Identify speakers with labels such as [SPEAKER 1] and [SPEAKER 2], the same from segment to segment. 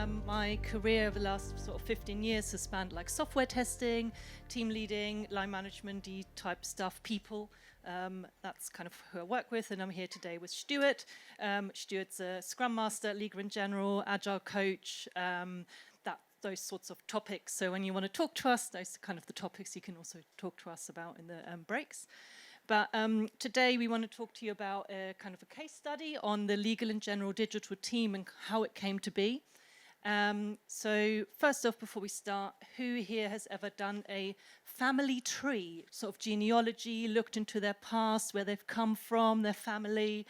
[SPEAKER 1] My career over the last sort of 15 years has spanned like software testing, team leading, line management, type stuff, people. That's kind of who I work with, and I'm here today with Stuart. Stuart's a Scrum Master, Leader in General, Agile Coach, those sorts of topics. So when you want to talk to us, those are kind of the topics you can also talk to us about in the breaks. But today we want to talk to you about a kind of a case study on the Legal and General digital team and how it came to be. So first off, before we start, who here has ever done a family tree, sort of genealogy, looked into their past, where they've come from, their family?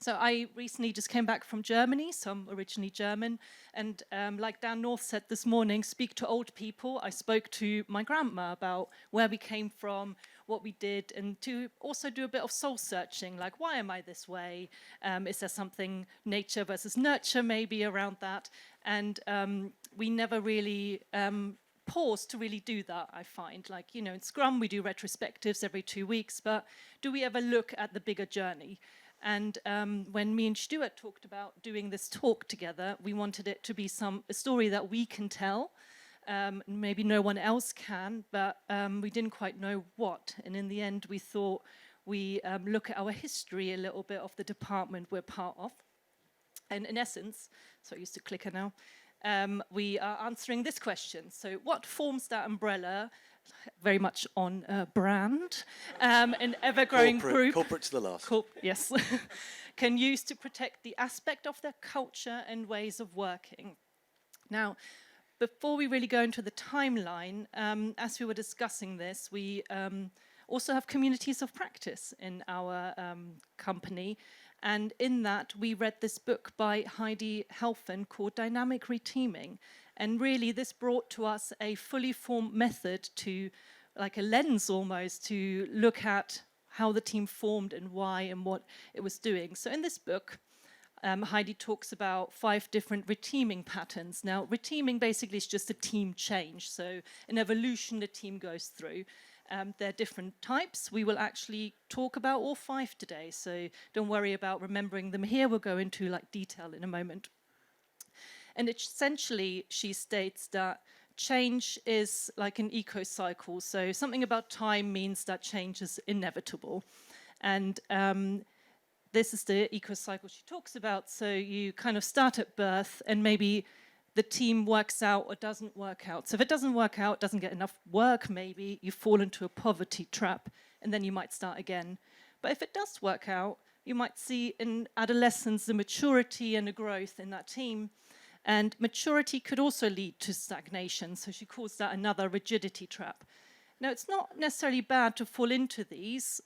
[SPEAKER 1] So I recently just came back from Germany, so I'm originally German, and like Dan North said this morning, speak to old people. I spoke to my grandma about where we came from, what we did, and to also do a bit of soul searching, like why am I this way? Is there something nature versus nurture maybe around that? And we never really pause to really do that, I find. Like, you know, in Scrum we do retrospectives every 2 weeks, but do we ever look at the bigger journey? And when me and Stuart talked about doing this talk together, we wanted it to be a story that we can tell. Maybe no one else can, but we didn't quite know what. And in the end, we thought we look at our history a little bit of the department we're part of. And in essence, so I used to clicker now, we are answering this question. So what forms that umbrella, very much on brand, an ever-growing group.
[SPEAKER 2] Corporate to the last.
[SPEAKER 1] Yes. Can use to protect the aspect of their culture and ways of working. Now, before we really go into the timeline, as we were discussing this, we also have communities of practice in our company. And in that, we read this book by Heidi Helfen called Dynamic Reteaming. And really, this brought to us a fully formed method to, like a lens almost, to look at how the team formed and why and what it was doing. So in this book, Heidi talks about 5 different reteaming patterns. Now, reteaming basically is just a team change, so an evolution the team goes through. There are different types. We will actually talk about all 5 today, so don't worry about remembering them here. We'll go into like detail in a moment. And essentially, she states that change is like an eco-cycle. So something about time means that change is inevitable. And this is the eco-cycle she talks about. So you kind of start at birth and maybe the team works out or doesn't work out. So if it doesn't work out, doesn't get enough work maybe, you fall into a poverty trap and then you might start again. But if it does work out, you might see in adolescence the maturity and the growth in that team. And maturity could also lead to stagnation. So she calls that another rigidity trap. Now, it's not necessarily bad to fall into these.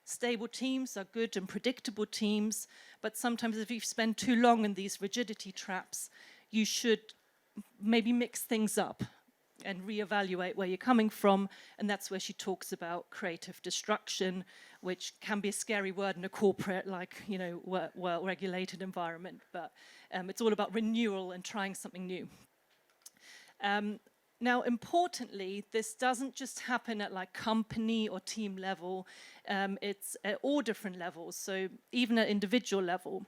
[SPEAKER 1] Stable teams are good and predictable teams, but sometimes if you spend too long in these rigidity traps, you should maybe mix things up and reevaluate where you're coming from. And that's where she talks about creative destruction, which can be a scary word in a corporate, like, you know, well-regulated environment. But it's all about renewal and trying something new. Now, importantly, this doesn't just happen at like company or team level. It's at all different levels, so even at individual level.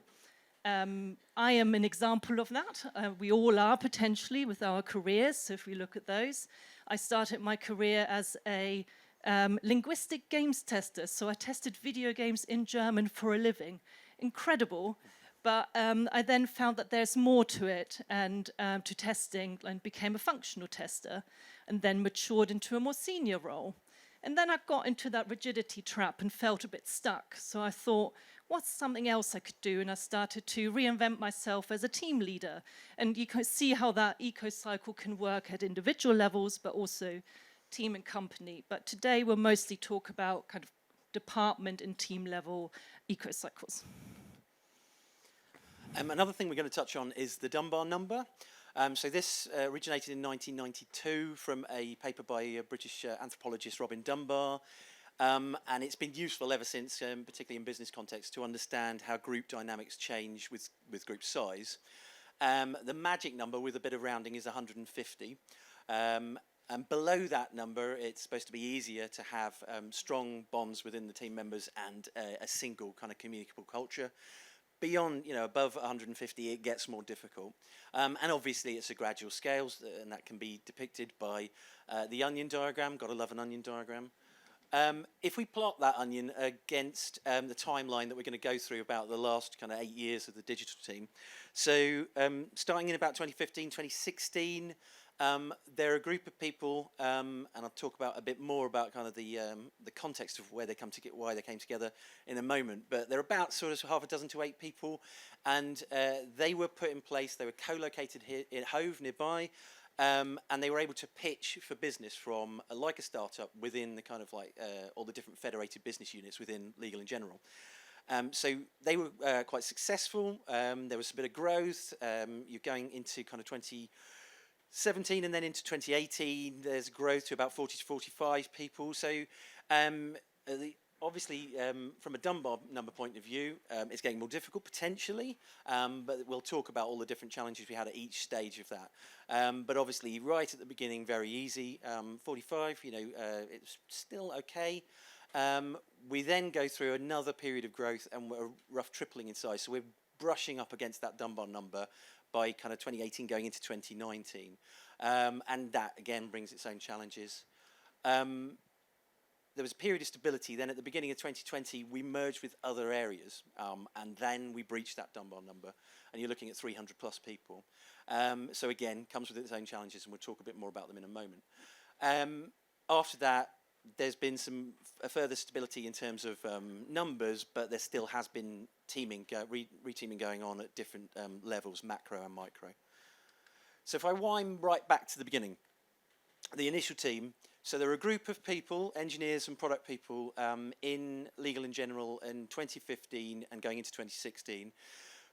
[SPEAKER 1] I am an example of that. We all are potentially with our careers, so if we look at those. I started my career as a linguistic games tester, so I tested video games in German for a living. Incredible. But I then found that there's more to it and to testing, and became a functional tester and then matured into a more senior role. And then I got into that rigidity trap and felt a bit stuck. So I thought, what's something else I could do? And I started to reinvent myself as a team leader. And you can see how that eco-cycle can work at individual levels, but also team and company. But today we'll mostly talk about kind of department and team level eco-cycles.
[SPEAKER 2] Another thing we're going to touch on is the Dunbar number. So this originated in 1992 from a paper by a British anthropologist, Robin Dunbar. And it's been useful ever since, particularly in business context, to understand how group dynamics change with group size. The magic number, with a bit of rounding, is 150. And below that number, it's supposed to be easier to have strong bonds within the team members and a single kind of communicable culture. beyond, above 150, it gets more difficult. And obviously, it's a gradual scale, and that can be depicted by the onion diagram. Gotta love an onion diagram. If we plot that onion against the timeline that we're going to go through about the last kind of 8 years of the digital team, so starting in about 2015, 2016, they're a group of people, and I'll talk about a bit more about kind of the context of where they come to why they came together in a moment. But they're about sort of half a dozen to 8 people, and they were put in place. They were co-located here in Hove nearby. And they were able to pitch for business from like a startup within the kind of like all the different federated business units within Legal in General. So they were quite successful. There was a bit of growth. You're going into kind of 2017 and then into 2018. There's growth to about 40 to 45 people. So obviously, from a Dunbar number point of view, it's getting more difficult potentially, but we'll talk about all the different challenges we had at each stage of that. But obviously, right at the beginning, very easy. 45, it's still okay. We then go through another period of growth, and we're a rough tripling in size. So we're brushing up against that Dunbar number by kind of 2018 going into 2019. And that, again, brings its own challenges. There was a period of stability. Then at the beginning of 2020, we merged with other areas, and then we breached that Dunbar number, and you're looking at 300 plus people. So again, comes with its own challenges, and we'll talk a bit more about them in a moment. After that, there's been some further stability in terms of numbers, but there still has been reteaming going on at different levels, macro and micro. So if I wind right back to the beginning, the initial team. So there were a group of people, engineers and product people, in Legal in General in 2015 and going into 2016,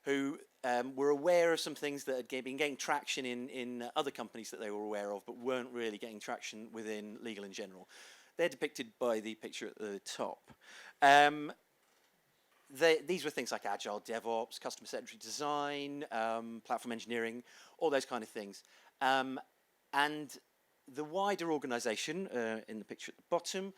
[SPEAKER 2] who were aware of some things that had been getting traction in other companies that they were aware of, but weren't really getting traction within Legal in General. They're depicted by the picture at the top. These were things like Agile DevOps, customer-centric design, platform engineering, all those kind of things. And the wider organisation, in the picture at the bottom,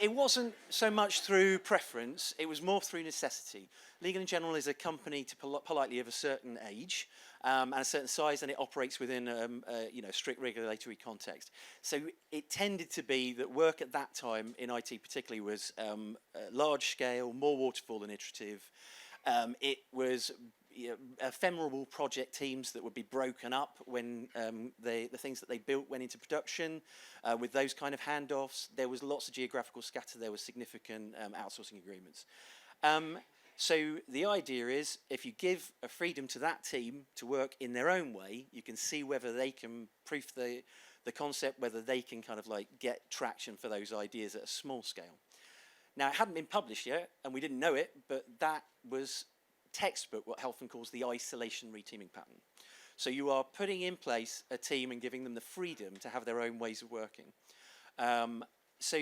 [SPEAKER 2] it wasn't so much through preference, it was more through necessity. Legal in General is a company, to politely, of a certain age and a certain size, and it operates within a strict regulatory context. So it tended to be that work at that time, in IT particularly, was large scale, more waterfall than iterative. It was ephemeral project teams that would be broken up when the things that they built went into production. With those kind of handoffs, there was lots of geographical scatter. There was significant outsourcing agreements. So the idea is, if you give a freedom to that team to work in their own way, you can see whether they can proof the concept, whether they can kind of like get traction for those ideas at a small scale. Now, it hadn't been published yet, and we didn't know it, but that was textbook what Helfand calls the isolation reteaming pattern. So you are putting in place a team and giving them the freedom to have their own ways of working. So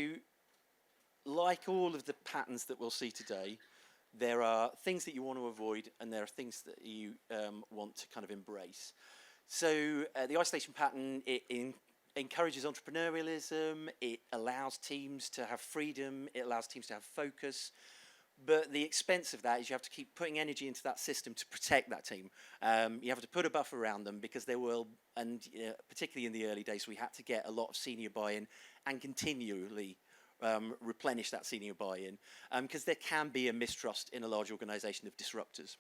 [SPEAKER 2] like all of the patterns that we'll see today, there are things that you want to avoid, and there are things that you want to kind of embrace. So the isolation pattern, it encourages entrepreneurialism, it allows teams to have freedom, it allows teams to have focus. But the expense of that is you have to keep putting energy into that system to protect that team. You have to put a buffer around them, because there will, and particularly in the early days, we had to get a lot of senior buy-in and continually replenish that senior buy-in, because there can be a mistrust in a large organisation of disruptors.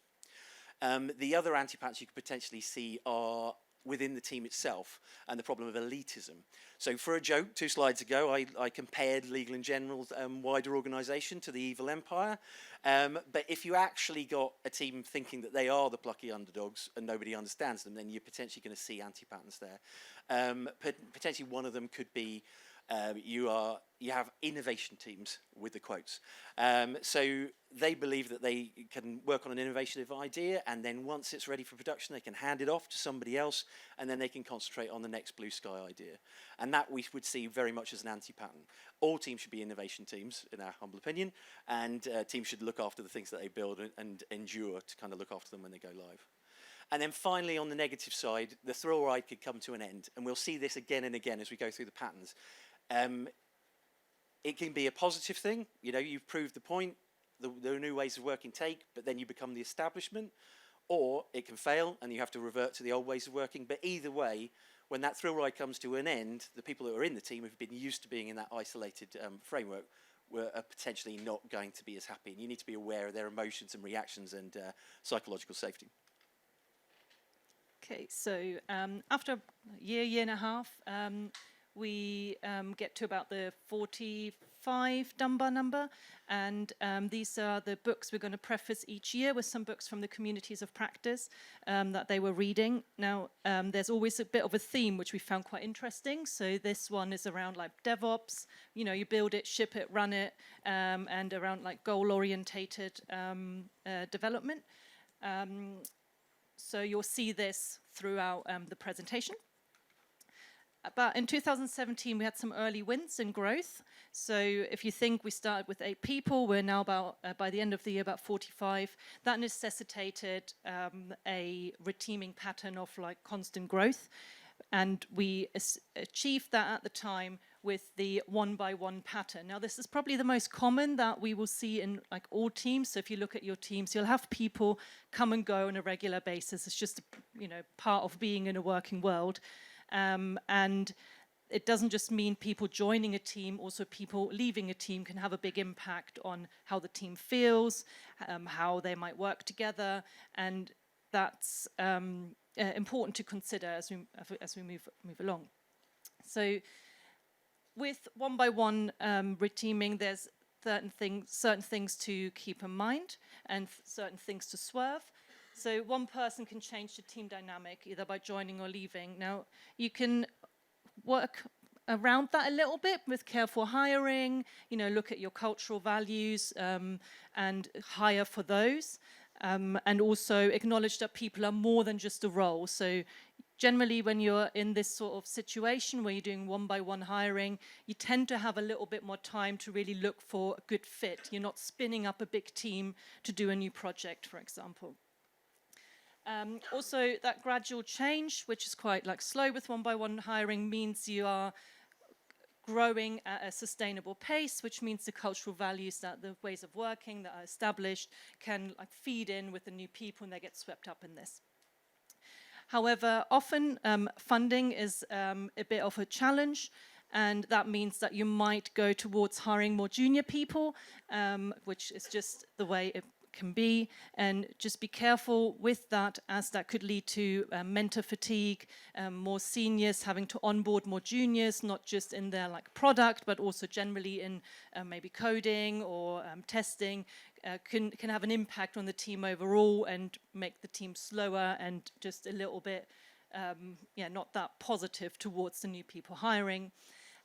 [SPEAKER 2] The other anti-patterns you could potentially see are within the team itself, and the problem of elitism. So for a joke, 2 slides ago, I compared Legal in General's wider organisation to the evil empire. But if you actually got a team thinking that they are the plucky underdogs and nobody understands them, then you're potentially going to see anti-patterns there. Potentially one of them could be you have innovation teams with the quotes. So they believe that they can work on an innovative idea, and then once it's ready for production, they can hand it off to somebody else, and then they can concentrate on the next blue sky idea. And that we would see very much as an anti-pattern. All teams should be innovation teams, in our humble opinion, and teams should look after the things that they build and endure to kind of look after them when they go live. And then finally, on the negative side, the thrill ride could come to an end, and we'll see this again and again as we go through the patterns. It can be a positive thing. You've proved the point. the new ways of working take, but then you become the establishment, or it can fail and you have to revert to the old ways of working. But either way, when that thrill ride comes to an end, the people that are in the team who've been used to being in that isolated framework are potentially not going to be as happy. And you need to be aware of their emotions and reactions and psychological safety.
[SPEAKER 1] Okay, so after a year and a half, we get to about the 45 Dunbar number, and these are the books we're going to preface each year with some books from the communities of practice that they were reading. Now, there's always a bit of a theme which we found quite interesting. So this one is around like DevOps, you build it, ship it, run it, and around like goal-orientated development. So you'll see this throughout the presentation. But in 2017, we had some early wins in growth. So if you think we started with 8 people, we're now about, by the end of the year, about 45. That necessitated a reteaming pattern of like constant growth. And we achieved that at the time with the 1-by-1 pattern. Now, this is probably the most common that we will see in like all teams. So if you look at your teams, you'll have people come and go on a regular basis. It's just, part of being in a working world. And it doesn't just mean people joining a team, also people leaving a team can have a big impact on how the team feels, how they might work together, and that's important to consider as we move along. So with 1-by-1 reteaming, there's certain things to keep in mind and certain things to swerve. So one person can change the team dynamic either by joining or leaving. Now, you can work around that a little bit with careful hiring, look at your cultural values and hire for those. And also acknowledge that people are more than just a role. So generally when you're in this sort of situation where you're doing 1-by-1 hiring, you tend to have a little bit more time to really look for a good fit. You're not spinning up a big team to do a new project, for example. Also, that gradual change, which is quite like slow with 1-by-1 hiring, means you are growing at a sustainable pace, which means the cultural values, that the ways of working that are established can like feed in with the new people and they get swept up in this. However, often funding is a bit of a challenge, and that means that you might go towards hiring more junior people, which is just the way it can be, and just be careful with that, as that could lead to mentor fatigue, more seniors having to onboard more juniors, not just in their like product, but also generally in maybe coding or testing, can have an impact on the team overall and make the team slower and just a little bit, not that positive towards the new people hiring.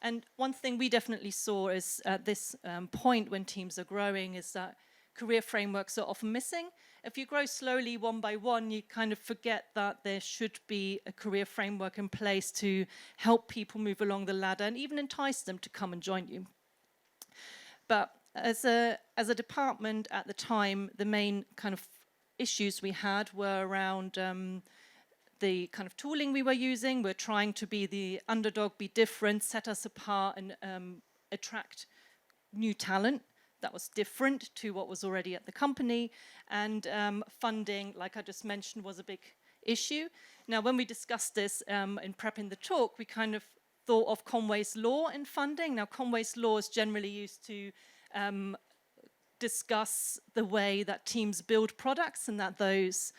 [SPEAKER 1] And one thing we definitely saw is at this point when teams are growing is that career frameworks are often missing. If you grow slowly 1-by-1, you kind of forget that there should be a career framework in place to help people move along the ladder and even entice them to come and join you. But as a department at the time, the main kind of issues we had were around the kind of tooling we were using. We're trying to be the underdog, be different, set us apart, and attract new talent that was different to what was already at the company. And funding, like I just mentioned, was a big issue. Now, when we discussed this in prepping the talk, we kind of thought of Conway's law in funding. Now, Conway's law is generally used to discuss the way that teams build products and that those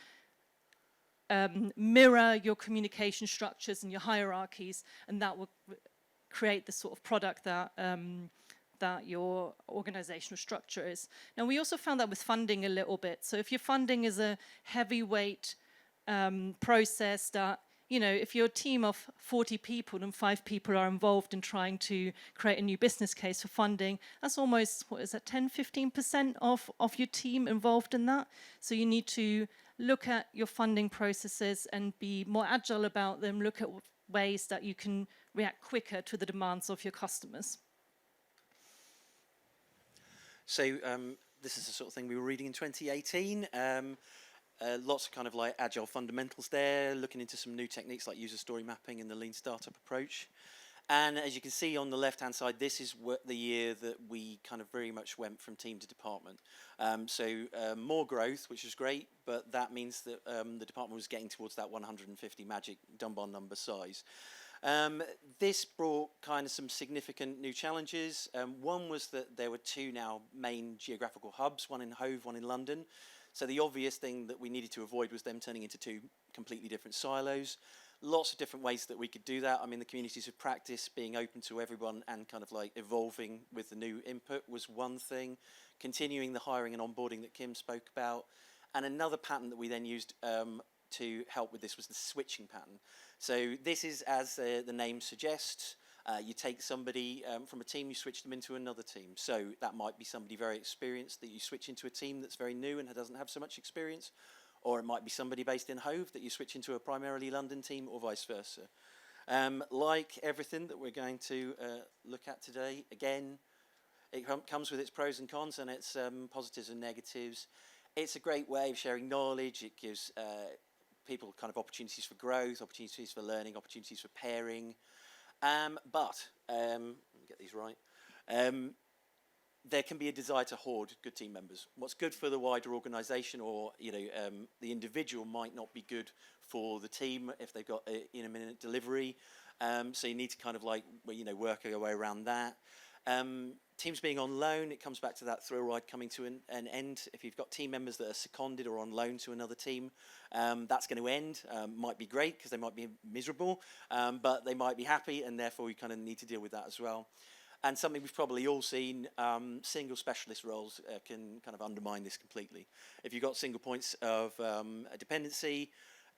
[SPEAKER 1] mirror your communication structures and your hierarchies, and that will create the sort of product that that your organizational structure is. Now, we also found that with funding a little bit. So if your funding is a heavyweight process that, if you're a team of 40 people and 5 people are involved in trying to create a new business case for funding, that's almost, 10-15% of your team involved in that. So you need to look at your funding processes and be more agile about them, look at ways that you can react quicker to the demands of your customers.
[SPEAKER 2] So this is the sort of thing we were reading in 2018. Lots of kind of like agile fundamentals there, looking into some new techniques like user story mapping and the lean startup approach. And as you can see on the left-hand side, this is the year that we kind of very much went from team to department. More growth, which is great, but that means that the department was getting towards that 150 magic Dunbar number size. This brought kind of some significant new challenges. One was that there were two now main geographical hubs, one in Hove, one in London. So the obvious thing that we needed to avoid was them turning into two completely different silos. Lots of different ways that we could do that. I mean, the communities of practice being open to everyone and kind of like evolving with the new input was one thing. Continuing the hiring and onboarding that Kim spoke about. And another pattern that we then used to help with this was the switching pattern. So this is, as the name suggests, you take somebody from a team, you switch them into another team. So that might be somebody very experienced that you switch into a team that's very new and doesn't have so much experience. Or it might be somebody based in Hove that you switch into a primarily London team, or vice versa. Like everything that we're going to look at today, again, it comes with its pros and cons and its positives and negatives. It's a great way of sharing knowledge. It gives people kind of opportunities for growth, opportunities for learning, opportunities for pairing. But let me get these right. There can be a desire to hoard good team members. What's good for the wider organisation, or the individual, might not be good for the team if they've got in-a-minute delivery. So you need to kind of like work your way around that. Teams being on loan, it comes back to that thrill ride coming to an end. If you've got team members that are seconded or on loan to another team, that's going to end. Might be great because they might be miserable, but they might be happy, and therefore you kind of need to deal with that as well. And something we've probably all seen, single specialist roles can kind of undermine this completely. If you've got single points of a dependency,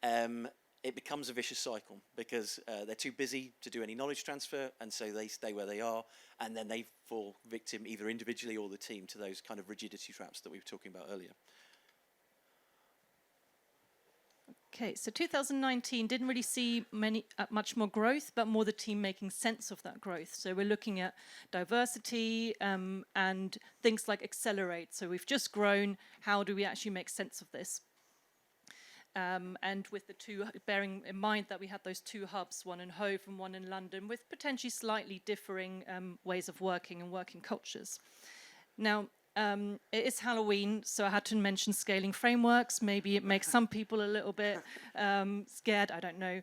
[SPEAKER 2] it becomes a vicious cycle because they're too busy to do any knowledge transfer, and so they stay where they are, and then they fall victim either individually or the team to those kind of rigidity traps that we were talking about earlier.
[SPEAKER 1] Okay, so 2019 didn't really see much more growth, but more the team making sense of that growth. So we're looking at diversity and things like accelerate. So we've just grown. How do we actually make sense of this? And with the two, bearing in mind that we had those two hubs, one in Hove and one in London, with potentially slightly differing ways of working and working cultures. Now, it is Halloween, so I had to mention scaling frameworks. Maybe it makes some people a little bit scared, I don't know.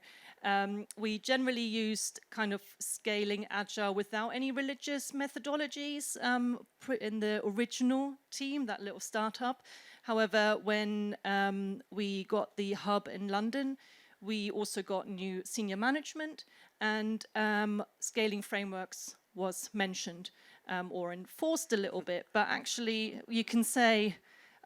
[SPEAKER 1] We generally used kind of scaling agile without any religious methodologies in the original team, that little startup. However, when we got the hub in London, we also got new senior management, and scaling frameworks was mentioned. Or enforced a little bit, but actually you can say,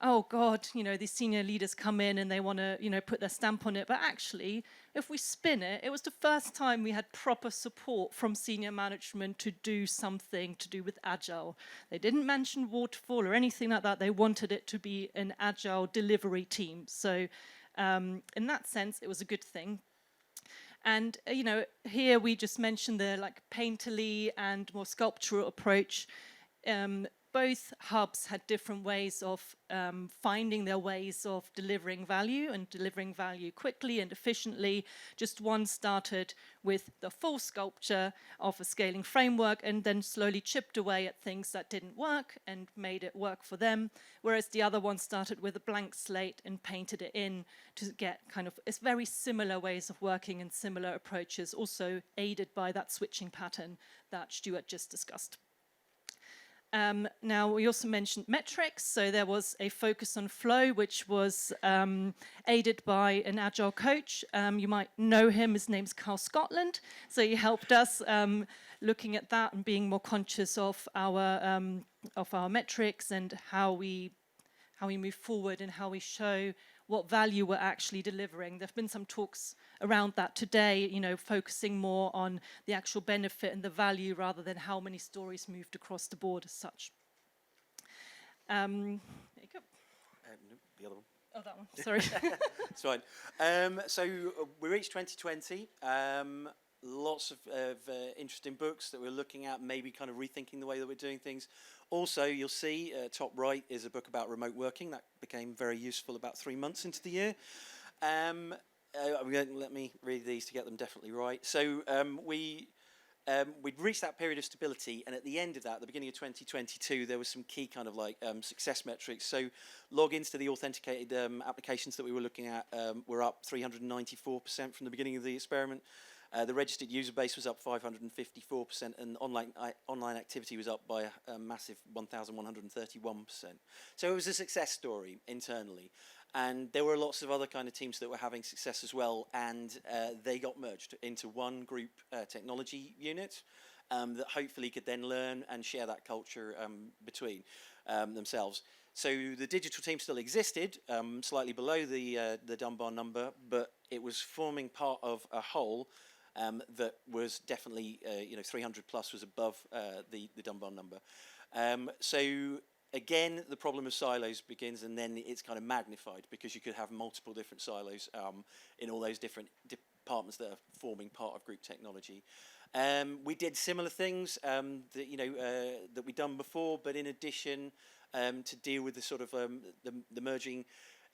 [SPEAKER 1] oh God, these senior leaders come in and they want to, put their stamp on it. But actually, if we spin it, it was the first time we had proper support from senior management to do something to do with agile. They didn't mention waterfall or anything like that. They wanted it to be an agile delivery team. So in that sense, it was a good thing. And, here we just mentioned the painterly and more sculptural approach. Both hubs had different ways of finding their ways of delivering value and delivering value quickly and efficiently. Just one started with the full sculpture of a scaling framework and then slowly chipped away at things that didn't work and made it work for them. Whereas the other one started with a blank slate and painted it in to get kind of it's very similar ways of working and similar approaches, also aided by that switching pattern that Stuart just discussed. Now, we also mentioned metrics, so there was a focus on flow, which was aided by an agile coach. You might know him, his name's Carl Scotland, so he helped us looking at that and being more conscious of our metrics and how we move forward and how we show what value we're actually delivering. There have been some talks around that today, focusing more on the actual benefit and the value rather than how many stories moved across the board as such. There you go.
[SPEAKER 2] The other one.
[SPEAKER 1] Oh, that one, sorry.
[SPEAKER 2] It's fine. So we reached 2020. Lots of interesting books that we're looking at, maybe kind of rethinking the way that we're doing things. Also, you'll see top right is a book about remote working that became very useful about 3 months into the year. Let me read these to get them definitely right. So we we'd reached that period of stability, and at the end of that, at the beginning of 2022, there was some key kind of like success metrics. So logins to the authenticated applications that we were looking at were up 394% from the beginning of the experiment. The registered user base was up 554%, and online activity was up by a massive 1,131%. So it was a success story internally. And there were lots of other kind of teams that were having success as well, and they got merged into one group technology unit that hopefully could then learn and share that culture between themselves. So the digital team still existed, slightly below the Dunbar number, but it was forming part of a whole that was definitely, 300 plus was above the Dunbar number. So again, the problem of silos begins, and then it's kind of magnified because you could have multiple different silos in all those different departments that are forming part of group technology. We did similar things that we'd done before, but in addition, to deal with the sort of the merging,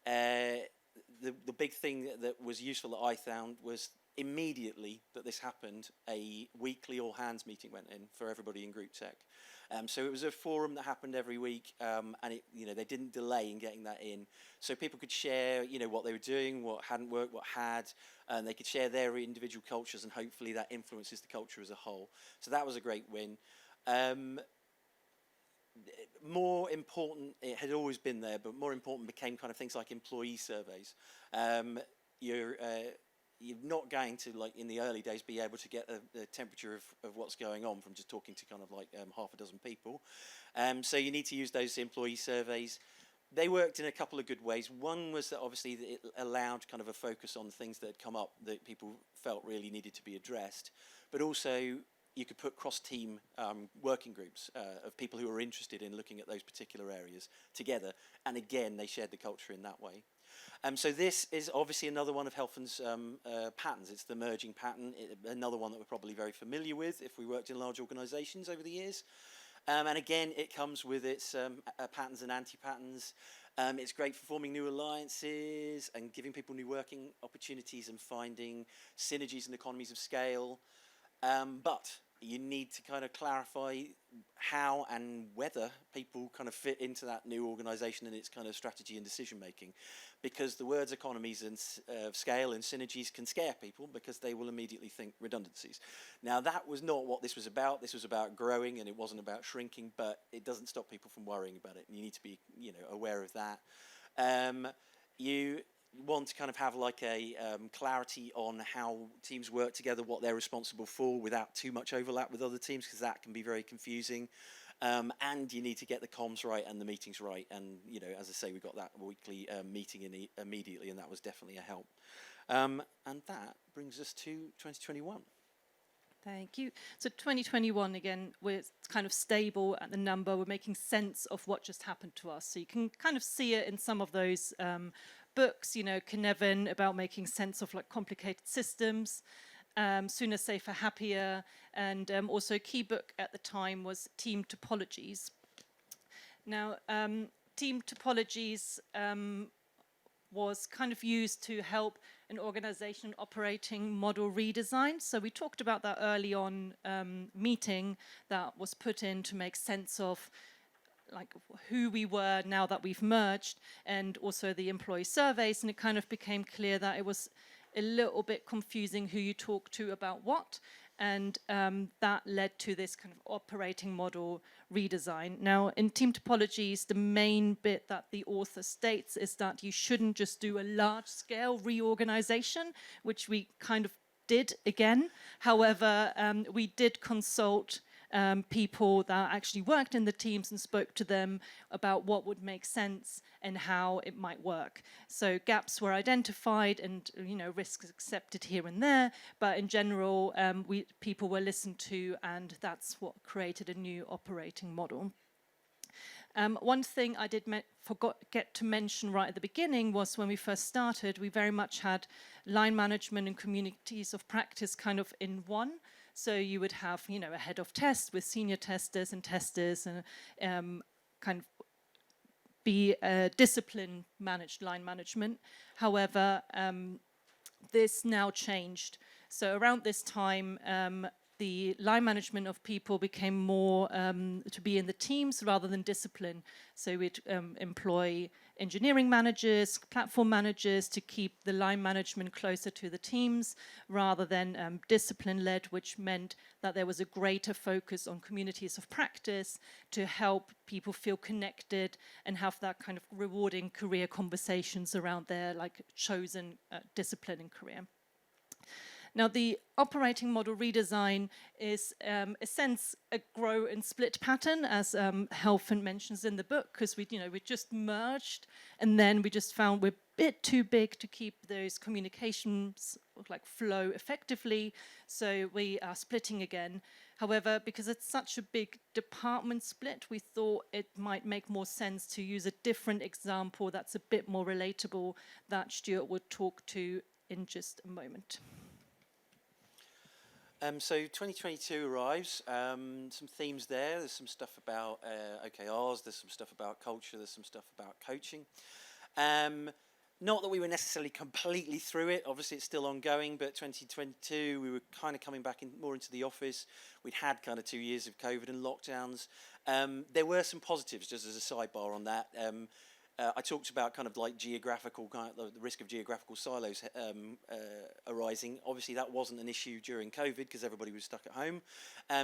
[SPEAKER 2] the big thing that was useful that I found was immediately that this happened, a weekly all hands meeting went in for everybody in group tech. So it was a forum that happened every week, and they didn't delay in getting that in. So people could share, what they were doing, what hadn't worked, what had, and they could share their individual cultures, and hopefully that influences the culture as a whole. So that was a great win. More important, it had always been there, but more important became kind of things like employee surveys. You're not going to, like in the early days, be able to get the temperature of what's going on from just talking to kind of like half a dozen people. So you need to use those employee surveys. They worked in a couple of good ways. One was that obviously it allowed kind of a focus on things that had come up that people felt really needed to be addressed, but also you could put cross-team working groups of people who were interested in looking at those particular areas together, and again, they shared the culture in that way. So this is obviously another one of Helfand's patterns. It's the merging pattern, another one that we're probably very familiar with if we worked in large organisations over the years. And again, it comes with its patterns and anti-patterns. It's great for forming new alliances and giving people new working opportunities and finding synergies and economies of scale. But you need to kind of clarify how and whether people kind of fit into that new organisation and its kind of strategy and decision making, because the words economies and scale and synergies can scare people because they will immediately think redundancies. Now that was not what this was about. This was about growing, and it wasn't about shrinking, but it doesn't stop people from worrying about it, and you need to be aware of that. You want to kind of have like a clarity on how teams work together, what they're responsible for, without too much overlap with other teams, because that can be very confusing. And you need to get the comms right and the meetings right. And as I say, we got that weekly meeting in immediately, and that was definitely a help. And that brings us to 2021.
[SPEAKER 1] Thank you. So 2021, again, we're kind of stable at the number. We're making sense of what just happened to us. So you can kind of see it in some of those books, Knup about making sense of like complicated systems, Sooner, Safer, Happier, and also a key book at the time was Team Topologies. Now, Team Topologies was kind of used to help an organization operating model redesign. So we talked about that early on meeting that was put in to make sense of like who we were now that we've merged, and also the employee surveys, and it kind of became clear that it was a little bit confusing who you talk to about what, and that led to this kind of operating model redesign. Now, in Team Topologies, the main bit that the author states is that you shouldn't just do a large-scale reorganization, which we kind of did again. However, we did consult people that actually worked in the teams and spoke to them about what would make sense and how it might work. So gaps were identified and risks accepted here and there, but in general people were listened to, and that's what created a new operating model. One thing I did forget to mention right at the beginning was when we first started, we very much had line management and communities of practice kind of in one. So you would have, a head of test with senior testers, and kind of be discipline managed line management. However, this now changed. So around this time, the line management of people became more to be in the teams rather than discipline. So we'd employ engineering managers, platform managers to keep the line management closer to the teams rather than discipline-led, which meant that there was a greater focus on communities of practice to help people feel connected and have that kind of rewarding career conversations around their like chosen discipline and career. Now, the operating model redesign is, a sense, a grow and split pattern, as Helfen mentions in the book, because we just merged, and then we just found we're a bit too big to keep those communications like flow effectively, so we are splitting again. However, because it's such a big department split, we thought it might make more sense to use a different example that's a bit more relatable that Stuart would talk to in just a moment.
[SPEAKER 2] So 2022 arrives, some themes there. There's some stuff about OKRs, there's some stuff about culture, there's some stuff about coaching. Not that we were necessarily completely through it, obviously it's still ongoing, but 2022 we were kind of coming back more into the office. We'd had kind of 2 years of COVID and lockdowns. There were some positives, just as a sidebar on that. I talked about kind of like geographical, the risk of geographical silos arising. Obviously, that wasn't an issue during COVID because everybody was stuck at home.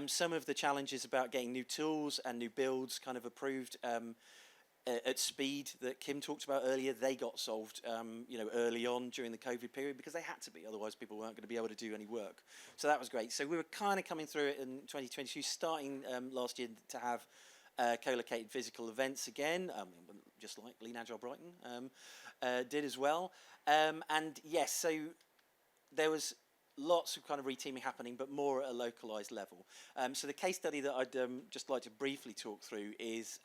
[SPEAKER 2] Some of the challenges about getting new tools and new builds kind of approved at speed that Kim talked about earlier, they got solved, early on during the COVID period because they had to be. Otherwise, people weren't going to be able to do any work. So that was great. So we were kind of coming through it in 2022, starting last year to have co-located physical events again, just like Lean Agile Brighton did as well. And yes, so there was lots of kind of reteaming happening, but more at a localized level. So the case study that I'd just like to briefly talk through is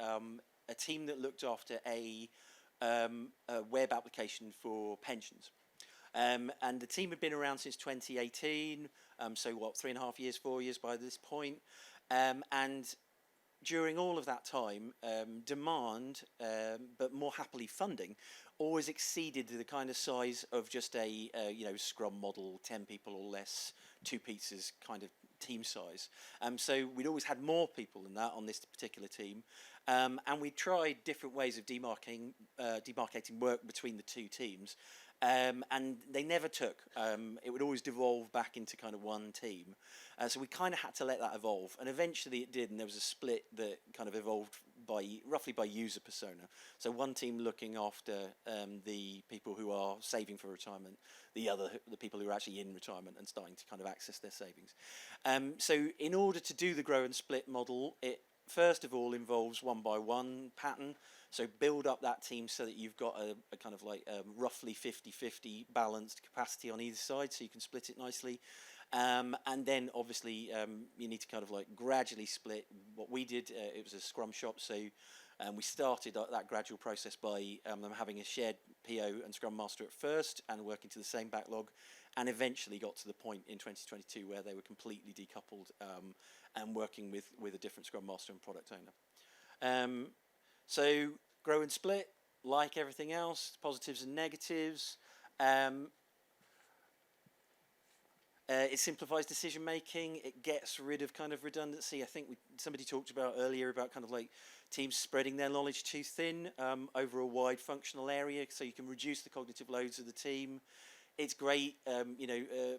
[SPEAKER 2] a team that looked after a web application for pensions. And the team had been around since 2018, so what, 3.5 years, 4 years by this point. And during all of that time, demand, but more happily funding, always exceeded the kind of size of just a Scrum model, 10 people or less, 2 pizzas kind of team size. So we'd always had more people than that on this particular team. And we tried different ways of demarcating work between the 2 teams. And they never took. It would always devolve back into kind of one team. So we kind of had to let that evolve. And eventually it did, and there was a split that kind of evolved roughly by user persona. So one team looking after the people who are saving for retirement, the people who are actually in retirement and starting to kind of access their savings. So in order to do the grow and split model, it first of all involves one-by-one pattern. So build up that team so that you've got a kind of like roughly 50-50 balanced capacity on either side, so you can split it nicely. And then obviously you need to kind of like gradually split. What we did, it was a Scrum shop, so we started that gradual process by them having a shared PO and Scrum Master at first and working to the same backlog, and eventually got to the point in 2022 where they were completely decoupled and working with a different Scrum Master and product owner. So grow and split, like everything else, positives and negatives. It simplifies decision making. It gets rid of kind of redundancy. I think somebody talked about earlier about kind of like teams spreading their knowledge too thin over a wide functional area, so you can reduce the cognitive loads of the team. It's great,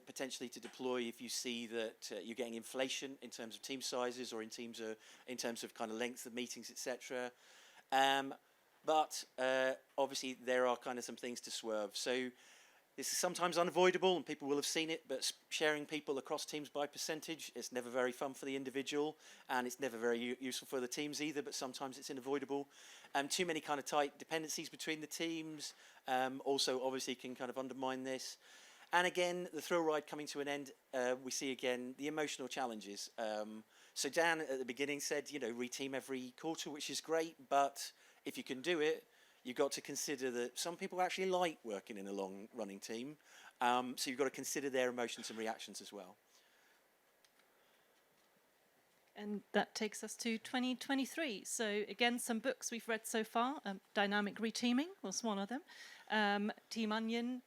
[SPEAKER 2] potentially to deploy if you see that you're getting inflation in terms of team sizes or in terms of kind of length of meetings, etc. But obviously there are kind of some things to swerve. So this is sometimes unavoidable, and people will have seen it, but sharing people across teams by percentage is never very fun for the individual, and it's never very useful for the teams either, but sometimes it's unavoidable. Too many kind of tight dependencies between the teams also obviously can kind of undermine this. And again, the thrill ride coming to an end, we see again the emotional challenges. So Dan at the beginning said, reteam every quarter, which is great, but if you can do it, you've got to consider that some people actually like working in a long-running team. So you've got to consider their emotions and reactions as well.
[SPEAKER 1] And that takes us to 2023. So again, some books we've read so far. Dynamic Reteaming was one of them. Team Onion,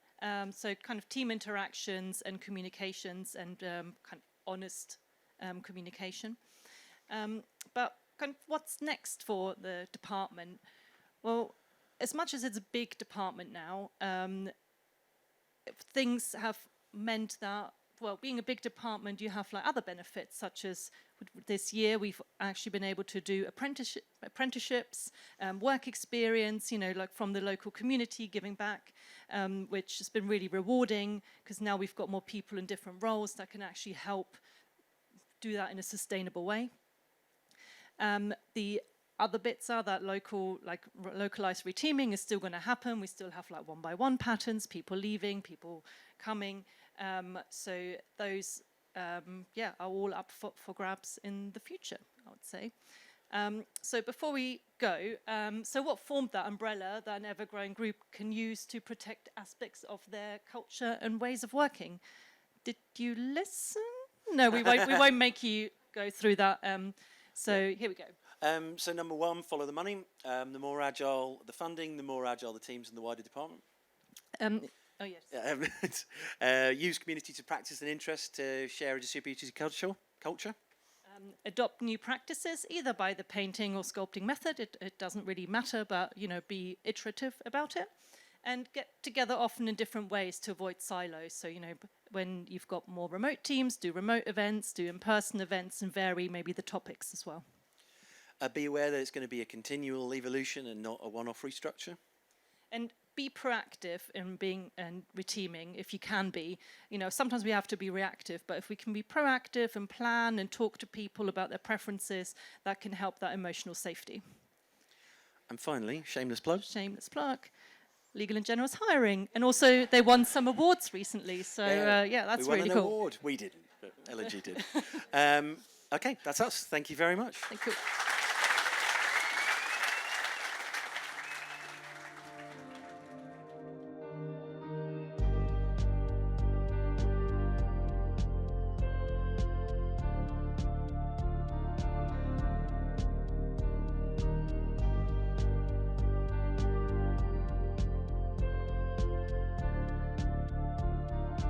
[SPEAKER 1] so kind of team interactions and communications and kind of honest communication. But kind of what's next for the department? Well, as much as it's a big department now, things have meant that, well, being a big department, you have like other benefits, such as this year we've actually been able to do apprenticeships, work experience, you know, like from the local community, giving back, which has been really rewarding, because now we've got more people in different roles that can actually help do that in a sustainable way. The other bits are that localized reteaming is still going to happen. We still have like one-by-one patterns, people leaving, people coming. So those, are all up for grabs in the future, I would say. So before we go, so what formed that umbrella that an ever-growing group can use to protect aspects of their culture and ways of working? Did you listen? No, we won't make you go through that. So here we go.
[SPEAKER 2] So number one, follow the money. The more agile the funding, the more agile the teams and the wider department.
[SPEAKER 1] Oh, yes.
[SPEAKER 2] Use community to practice and interest to share a distributed culture.
[SPEAKER 1] Adopt new practices, either by the painting or sculpting method. It doesn't really matter, but, you know, be iterative about it. And get together often in different ways to avoid silos. So, you know, when you've got more remote teams, do remote events, do in-person events, and vary maybe the topics as well.
[SPEAKER 2] Be aware that it's going to be a continual evolution and not a one-off restructure.
[SPEAKER 1] And be proactive in being and reteaming if you can be. You know, sometimes we have to be reactive, but if we can be proactive and plan and talk to people about their preferences, that can help that emotional safety.
[SPEAKER 2] And finally, shameless plug.
[SPEAKER 1] Shameless plug. Legal and Generous hiring. And also they won some awards recently. So that's really cool. We won an
[SPEAKER 2] award. We didn't, but LNG did. Okay, that's us. Thank you very much.
[SPEAKER 1] Thank you.